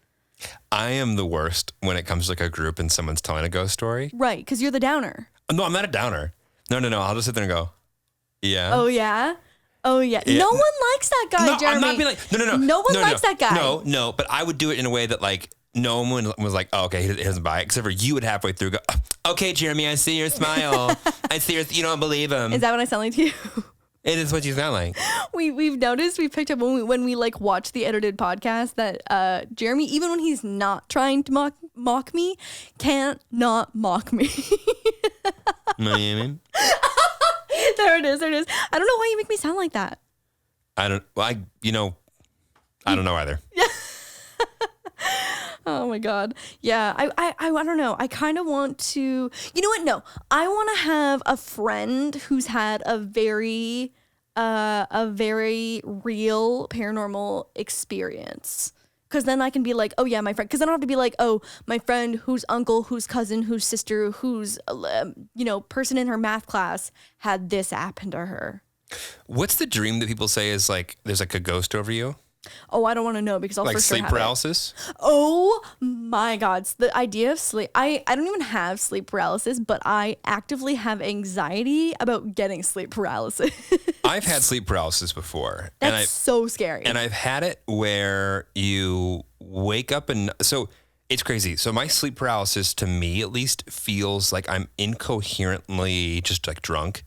I am the worst when it comes to like a group and someone's telling a ghost story. Right, because you're the downer. No, I'm not a downer. No. I'll just sit there and go, yeah. Oh, yeah? Oh, yeah. No one likes that guy, Jeremy. I'm not being like, no. No one likes that guy. No, but I would do it in a way that like, no one was like, oh, okay, he doesn't buy it. Except for you would halfway through go, okay, Jeremy, I see your smile. I see you don't believe him. Is that what I sound like to you? It is what you sound like. We've noticed, we picked up when we like watch the edited podcast that Jeremy, even when he's not trying to mock me, can't not mock me. Miami. There it is. I don't know why you make me sound like that. I don't know either. Oh my God. Yeah. I don't know. I kind of want to, you know what? No, I want to have a friend who's had a very real paranormal experience. Cause then I can be like, oh yeah, my friend. Cause I don't have to be like, oh, my friend whose uncle, whose cousin, whose sister, whose, person in her math class had this happen to her. What's the dream that people say is like, there's like a ghost over you? Oh, I don't want to know because I'll like for sure sleep have paralysis? It. Oh my God. The idea of sleep. I don't even have sleep paralysis, but I actively have anxiety about getting sleep paralysis. I've had sleep paralysis before. That's so scary. And I've had it where you wake up and so it's crazy. So my sleep paralysis to me at least feels like I'm incoherently just like drunk.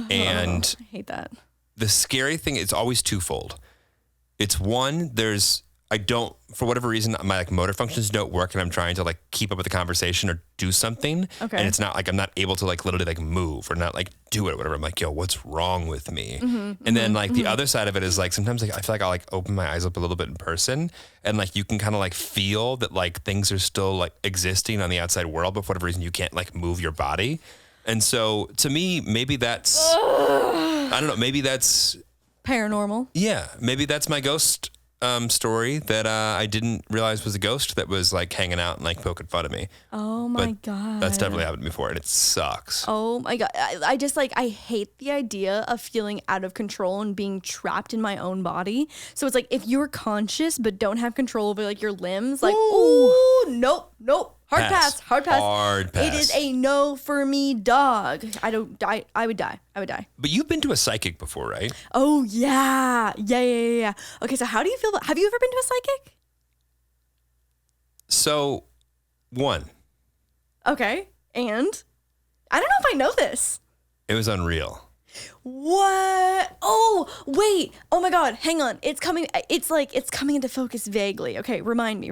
And I hate that. The scary thing, it's always twofold. It's one, for whatever reason, my like motor functions don't work and I'm trying to like keep up with the conversation or do something. Okay. And it's not like I'm not able to like literally like move or not like do it or whatever. I'm like, yo, what's wrong with me? And then like the other side of it is like sometimes like I feel like I'll like open my eyes up a little bit in person and like you can kind of like feel that like things are still like existing on the outside world, but for whatever reason you can't like move your body. And so to me, maybe that's, I don't know, maybe that's paranormal. Yeah, maybe that's my ghost story that I didn't realize was a ghost that was like hanging out and like poking fun at me. Oh my God. That's definitely happened before and it sucks. Oh my God. I just like, I hate the idea of feeling out of control and being trapped in my own body. So it's like, if you're conscious but don't have control over like your limbs, like, ooh, nope. Hard pass. It is a no for me, dog. I would die. But you've been to a psychic before, right? Oh yeah. Okay, so how do you feel have you ever been to a psychic? So, one. Okay, and? I don't know if I know this. It was unreal. What? Oh, wait. Oh my God. Hang on. It's coming into focus vaguely. Okay, remind me.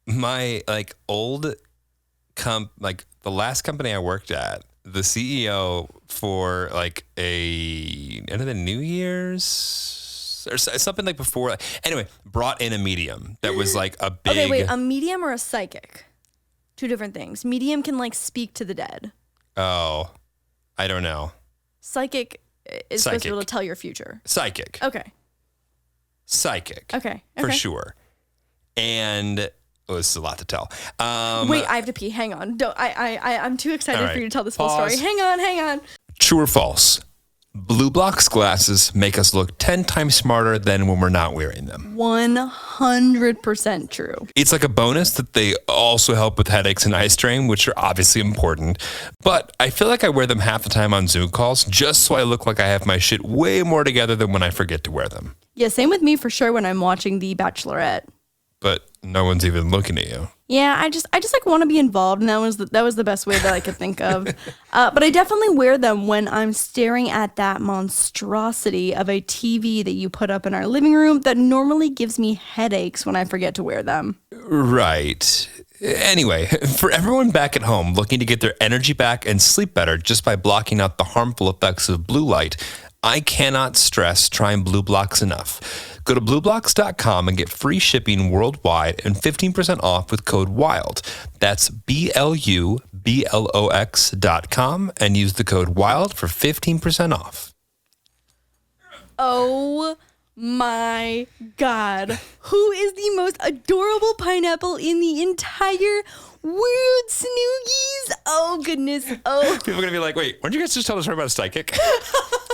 My like old the last company I worked at, the CEO for like end of the New Year's or something like before. Anyway, brought in a medium that was like a big. Okay, wait, a medium or a psychic? Two different things. Medium can like speak to the dead. Oh, I don't know. Psychic is supposed to be able to tell your future. Psychic. Okay. Psychic. Okay. For sure. And this is a lot to tell. Wait, I have to pee. Hang on. I'm too excited for you to tell this full Pause. story. Hang on. True or false? Blue Block's glasses make us look 10 times smarter than when we're not wearing them. 100% true. It's like a bonus that they also help with headaches and eye strain, which are obviously important. But I feel like I wear them half the time on Zoom calls just so I look like I have my shit way more together than when I forget to wear them. Yeah, same with me for sure when I'm watching The Bachelorette. But no one's even looking at you. Yeah, I just like want to be involved, and that was the best way that I could think of. But I definitely wear them when I'm staring at that monstrosity of a TV that you put up in our living room that normally gives me headaches when I forget to wear them. Right. Anyway, for everyone back at home looking to get their energy back and sleep better just by blocking out the harmful effects of blue light, I cannot stress trying Blue Blocks enough. Go to blueblocks.com and get free shipping worldwide and 15% off with code WILD. That's BLUBLOX.com and use the code WILD for 15% off. Oh my God. Who is the most adorable pineapple in the entire world, Snoogies? Oh, goodness. Oh. People are going to be like, wait, why don't you guys just tell us about a psychic?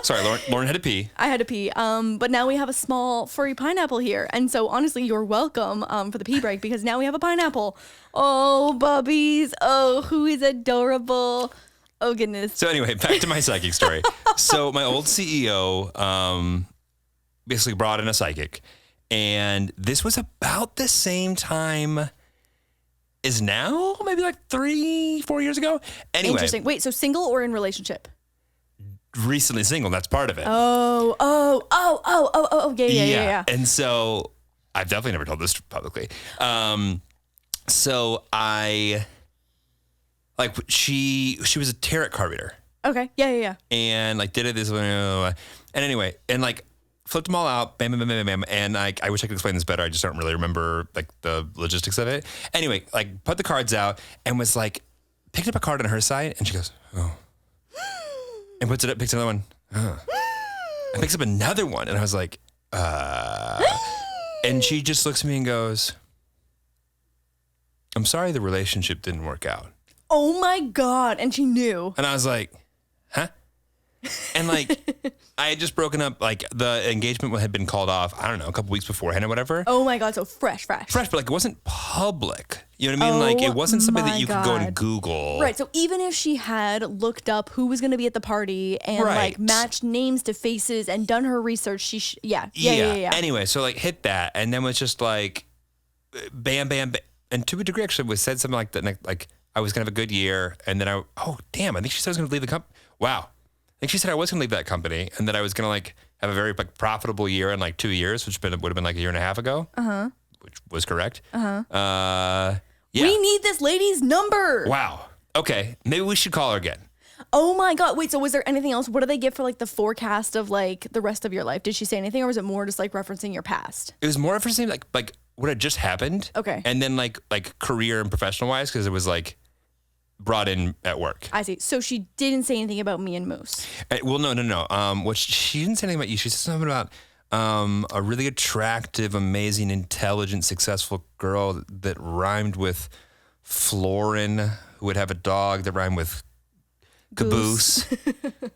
Sorry, Lauren had to pee. I had to pee. But now we have a small furry pineapple here. And so honestly, you're welcome for the pee break because now we have a pineapple. Oh, bubbies. Oh, who is adorable. Oh, goodness. So anyway, back to my psychic story. So my old CEO basically brought in a psychic. And this was about the same time as now, maybe like 3-4 years ago. Anyway. Interesting. Wait, so single or in relationship? Recently single, that's part of it. Oh, yeah. And so I've definitely never told this publicly. So I, like, she was a tarot card reader. Okay. Yeah. And like did it this way. And anyway, and like flipped them all out. Bam, bam, bam, bam, bam. And like, I wish I could explain this better. I just don't really remember like the logistics of it. Anyway, like put the cards out and was like, picked up a card on her side and she goes, oh. And puts it up, picks another one. And picks up another one. And I was like, and she just looks at me and goes, I'm sorry the relationship didn't work out. Oh my God. And she knew. And I was like, huh? And like, I had just broken up, like the engagement had been called off, I don't know, a couple weeks beforehand or whatever. Oh my God. So fresh. Fresh, but like it wasn't public. You know what I mean? Like it wasn't something that you could go and Google. Right. So even if she had looked up who was going to be at the party and like matched names to faces and done her research, yeah. Anyway, so like hit that and then was just like, bam. And to a degree, actually, was said something like that, like I was going to have a good year. And then I think she said I was going to leave the company. Wow. I think she said I was going to leave that company and that I was going to like have a very like profitable year in like 2 years, which would have been like a year and a half ago. Which was correct. Yeah. We need this lady's number. Wow. Okay. Maybe we should call her again. Oh my God. Wait, so was there anything else? What do they give for like the forecast of like the rest of your life? Did she say anything or was it more just like referencing your past? It was more referencing like what had just happened. Okay. And then like career and professional wise, because it was like brought in at work. I see. So she didn't say anything about me and Moose. Well, no. What she didn't say anything about you. She said something about a really attractive, amazing, intelligent, successful girl that rhymed with Florin, who would have a dog that rhymed with Caboose.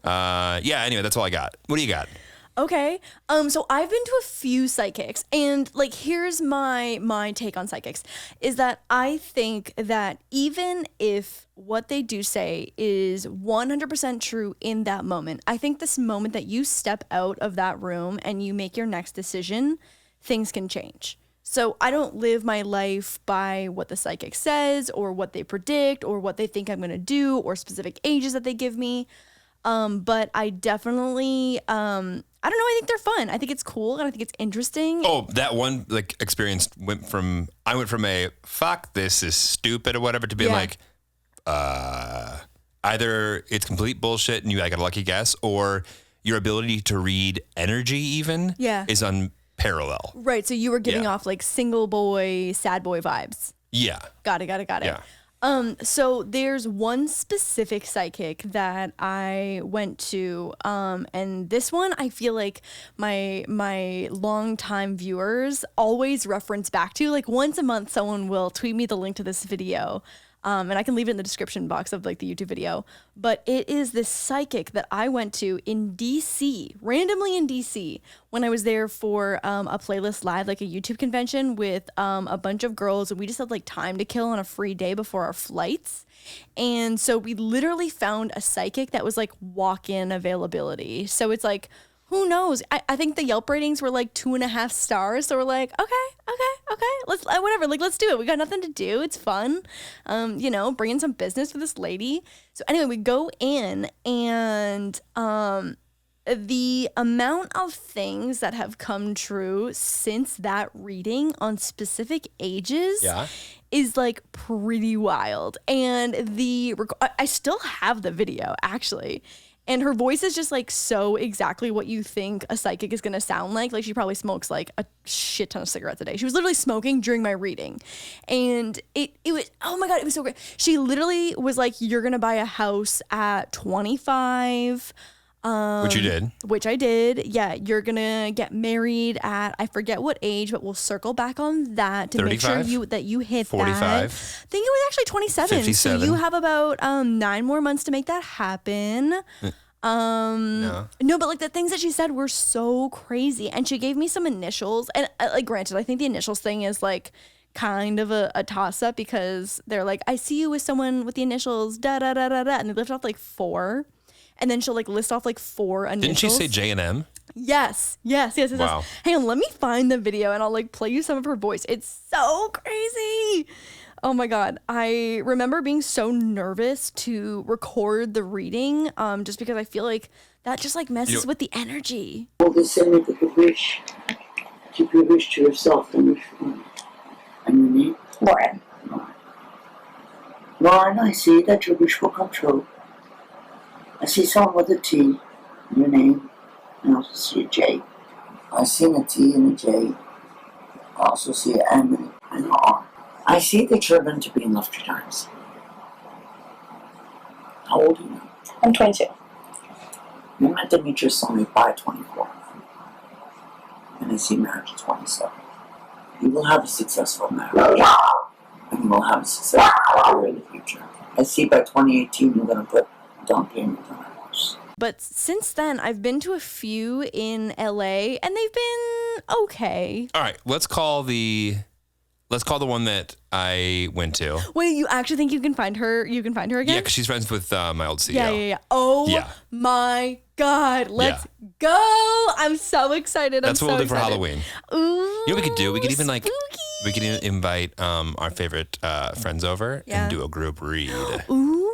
Yeah, anyway, that's all I got. What do you got? Okay. So I've been to a few psychics and like here's my take on psychics is that I think that even if what they do say is 100% true in that moment, I think this moment that you step out of that room and you make your next decision, things can change. So I don't live my life by what the psychic says or what they predict or what they think I'm going to do or specific ages that they give me. But I definitely, I don't know. I think they're fun. I think it's cool and I think it's interesting. Oh, that one like experience went from a fuck, this is stupid or whatever to being like, either it's complete bullshit and you got a lucky guess or your ability to read energy even is unparalleled. Right. So you were giving off like single boy, sad boy vibes. Yeah. Got it. Yeah. So there's one specific psychic that I went to, and this one I feel like my longtime viewers always reference back to. Like once a month, someone will tweet me the link to this video, and I can leave it in the description box of like the YouTube video. But it is this psychic that I went to in DC, randomly in DC, when I was there for a Playlist Live, like a YouTube convention with a bunch of girls. And we just had like time to kill on a free day before our flights. And so we literally found a psychic that was like walk-in availability. So it's like, who knows? I think the Yelp ratings were like 2.5 stars. So we're like, okay. Let's whatever. Like, let's do it. We got nothing to do. It's fun. Bring in some business for this lady. So anyway, we go in and the amount of things that have come true since that reading on specific ages is like pretty wild. And I still have the video actually. And her voice is just like so exactly what you think a psychic is going to sound like. Like she probably smokes like a shit ton of cigarettes a day. She was literally smoking during my reading. And it was, oh my God, it was so great. She literally was like, you're going to buy a house at 25. Which you did. Which I did. Yeah. You're going to get married at, I forget what age, but we'll circle back on that to 35? Make sure that you hit 45. that. I think it was actually 27. 57. So you have about 9 more months to make that happen. No, but like the things that she said were so crazy. And she gave me some initials. And like, granted, I think the initials thing is like kind of a toss up because they're like, I see you with someone with the initials, da da da da da. And they lift off like 4. And then she'll like list off like 4 initials. Didn't she say J&M? Yes. Wow. Hang on, let me find the video and I'll like play you some of her voice. It's so crazy. Oh my God. I remember being so nervous to record the reading just because I feel like that just like messes with the energy. All the same with the wish. Keep your wish to yourself and wish for it. And your name? Lauren. Lauren, I see that your wish will come true. I see someone with a T in your name, and I also see a J. I see a T and a J. I also see an M and an R. I see that you're meant to be in love 3 times. How old are you now? I'm 22. You're meant to meet your soulmate by 24. And I see marriage at 27. You will have a successful marriage. And you will have a successful career in the future. I see by 2018 you're going to put down payment on a house. But since then, I've been to a few in LA and they've been okay. All right, let's call the one that I went to. Wait, you actually think you can find her? You can find her again? Yeah, because she's friends with my old CEO. Yeah. Oh Yeah. my God. Let's go. I'm so excited. That's I'm what so we'll do for excited. Halloween. Ooh. You know what we could do? We could even like spooky. we could even invite our favorite friends over Yeah. and do a group read. Ooh.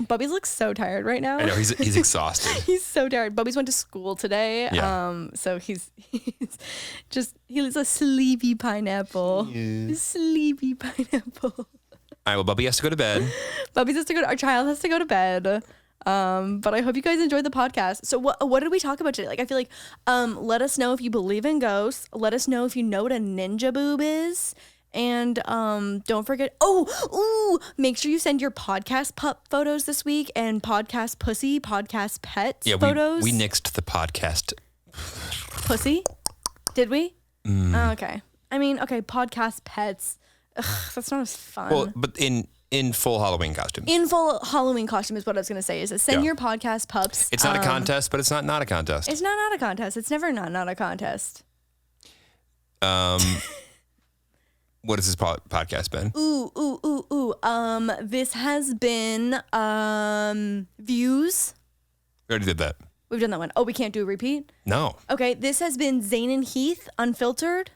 Bubby's looks so tired right now. I know he's exhausted. He's so tired. Bubby's went to school today. Yeah. So he's a sleepy pineapple. Sleepy pineapple. All right, well, Bubby has to go to bed. Our child has to go to bed. But I hope you guys enjoyed the podcast. So what did we talk about today? Like, I feel like, let us know if you believe in ghosts. Let us know if you know what a ninja boob is. And don't forget, make sure you send your podcast pup photos this week and podcast pussy, podcast pets photos. We nixed the podcast. Pussy? Did we? Oh, okay. I mean, okay, podcast pets. Ugh, that's not as fun. Well, but in full Halloween costumes. In full Halloween costume is what I was going to say. Is send your podcast pups. It's not a contest, but it's not a contest. It's not a contest. It's never not a contest. What has this podcast been? This has been views. We already did that. We've done that one. Oh, we can't do a repeat? No. Okay, this has been Zane and Heath, Unfiltered.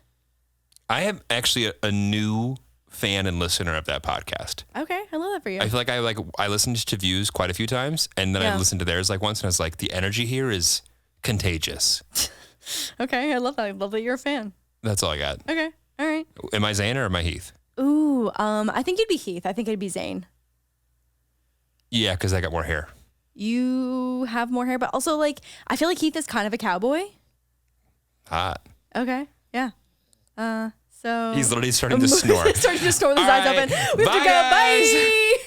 I have actually a new fan and listener of that podcast. Okay, I love that for you. I feel like I listened to Views quite a few times, and then I listened to theirs like once, and I was like, the energy here is contagious. Okay, I love that. I love that you're a fan. That's all I got. Okay, all right. Am I Zane or am I Heath? Ooh, I think you'd be Heath. I think I'd be Zane. Yeah, because I got more hair. You have more hair, but also like I feel like Heath is kind of a cowboy. Hot. Okay, yeah. So He's literally starting to snore. He's starting to snore with his All eyes right. open. We have to Bye, go. guys. Bye.